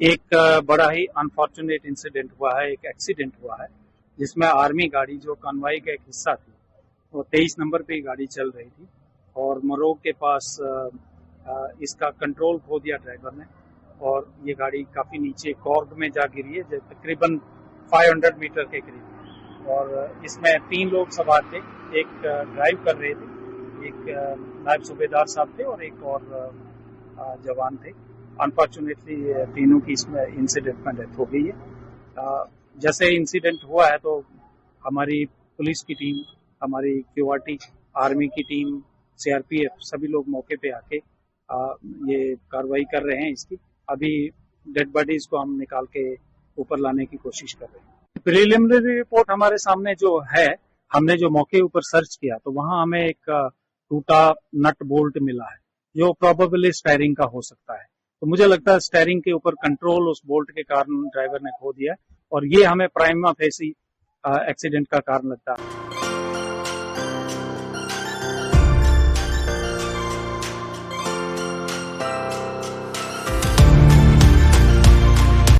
एक बड़ा ही unfortunate incident हुआ है, एक एक्सीडेंट हुआ है जिसमें आर्मी गाड़ी जो कॉन्वॉय का एक हिस्सा थी वो 23 नंबर पे गाड़ी चल रही थी और मरोग के पास इसका कंट्रोल खो दिया ड्राइवर ने और ये गाड़ी काफी नीचे कॉर्ग में जा गिरी है, तकरीबन 500 मीटर के करीब। और इसमें 3 लोग सवार थे, एक ड्राइव कर रहे थे, एक नायब सूबेदार साहब थे और एक और जवान थे। अनफॉर्चुनेटली तीनों की इसमें इंसिडेंट में डेथ हो गई है। जैसे इंसिडेंट हुआ है तो हमारी पुलिस की टीम, हमारी क्यूआरटी, आर्मी की टीम, सीआरपीएफ सभी लोग मौके पे आके ये कार्रवाई कर रहे हैं। इसकी अभी डेड बॉडीज को हम निकाल के ऊपर लाने की कोशिश कर रहे हैं। प्रिलिमिनरी रिपोर्ट हमारे सामने जो है, हमने जो मौके ऊपर सर्च किया तो वहां हमें एक टूटा नट बोल्ट मिला है जो प्रोबेबली स्टीयरिंग का हो सकता है। तो मुझे लगता है स्टीयरिंग के ऊपर कंट्रोल उस बोल्ट के कारण ड्राइवर ने खो दिया और ये हमें प्राइमा फेसी एक्सीडेंट का कारण लगता है।